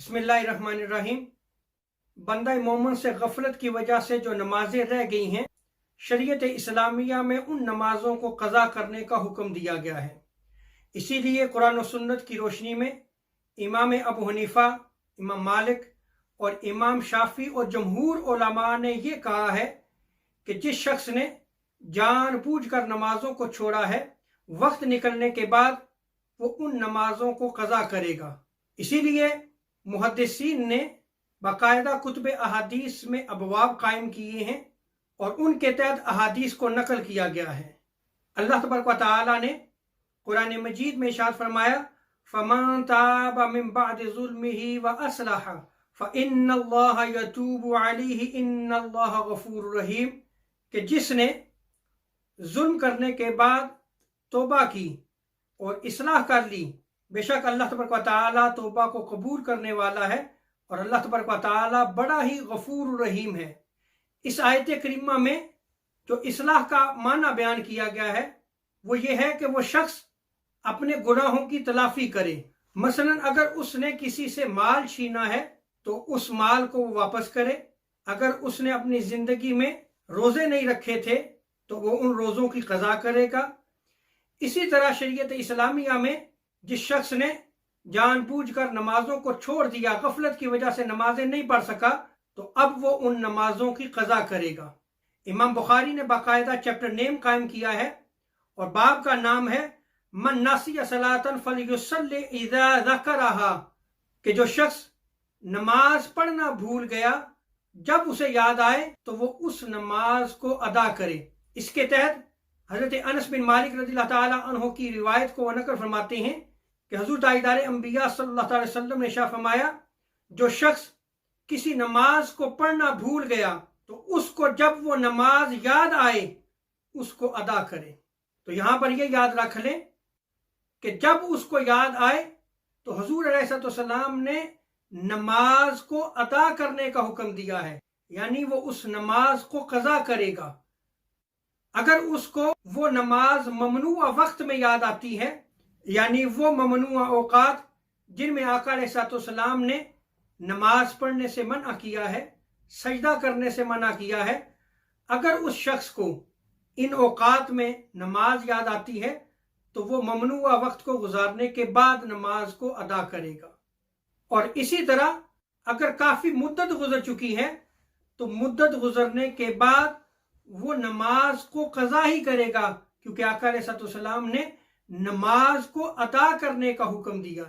बिस्मिल्लाहिर्रहमानिर्रहीम। बंदा मोमिन से गफलत की वजह से जो नमाजें रह गई हैं, शरीयत इस्लामिया में उन नमाजों को कज़ा करने का हुक्म दिया गया है। इसीलिए कुरान और सुन्नत की रोशनी में इमाम अबू हनीफा, इमाम मालिक और इमाम शाफी और जमहूर उलमा ने यह कहा है कि जिस शख्स ने जानबूझकर नमाजों को छोड़ा है, वक्त निकलने के बाद वो उन नमाजों को कज़ा करेगा। इसीलिए मुहद्दिसीन ने बाकायदा कुतुब अहादीस में अबवाब कायम किए हैं और उनके तहत अहादीस को नकल किया गया है। अल्लाह तबारक व तआला ने कुरान मजीद में इरशाद फरमाया, फमन ताब मिन बअद ज़ुल्मिही व अस्लह फइन्नल्लाह यतूबु अलैहि इन्नल्लाह गफूरुर रहीम, कि जिसने जुल्म करने के बाद तौबा की और इस्लाह कर ली, बेशक अल्लाह तबारक व तआला तौबा को कबूल करने वाला है और अल्लाह तबारक व तआला बड़ा ही गफूर रहीम है। इस आयत करीमा में जो इस्लाह का माना बयान किया गया है वो ये है कि वो शख्स अपने गुनाहों की तलाफी करे। मसलन अगर उसने किसी से माल छीना है तो उस माल को वो वापस करे। अगर उसने अपनी जिंदगी में रोजे नहीं रखे थे तो वो उन रोजों की कज़ा करेगा। इसी तरह शरीयत इस्लामिया में जिस शख्स ने जानबूझकर नमाजों को छोड़ दिया, गफलत की वजह से नमाजें नहीं पढ़ सका, तो अब वो उन नमाजों की कज़ा करेगा। इमाम बुखारी ने बाकायदा चैप्टर नेम कायम किया है और बाब का नाम है मन नासिया सलातन फलयुसल्ली इज़ा ज़करहा, कि जो शख्स नमाज पढ़ना भूल गया, जब उसे याद आए तो वो उस नमाज को अदा करे। इसके तहत हज़रत अनस बिन मालिक रज़ियल्लाहु ताला अन्हु की रिवायत को नकल फरमाते हैं कि हुज़ूर ताजदार अंबिया सल्लल्लाहु अलैहि वसल्लम ने इरशाद फरमाया, जो शख्स किसी नमाज को पढ़ना भूल गया तो उसको जब वो नमाज याद आए उसको अदा करे। तो यहाँ पर यह याद रख लें कि जब उसको याद आए तो हुज़ूर अलैहिस्सलाम ने नमाज को अदा करने का हुक्म दिया है, यानी वो उस नमाज को कज़ा करेगा। अगर उसको वो नमाज ममनुआ वक्त में याद आती है, यानी वो ममनुआ औकात जिनमें आका अलैहिस्सलाम ने नमाज पढ़ने से मना किया है, सजदा करने से मना किया है, अगर उस शख्स को इन औकात में नमाज याद आती है तो वो ममनुआ वक्त को गुजारने के बाद नमाज को अदा करेगा। और इसी तरह अगर काफ़ी मुद्दत गुजर चुकी है तो मुद्दत गुजरने के बाद वो नमाज को कज़ा ही करेगा, क्योंकि आका अलैहिस्सलाम ने नमाज को अदा करने का हुक्म दिया।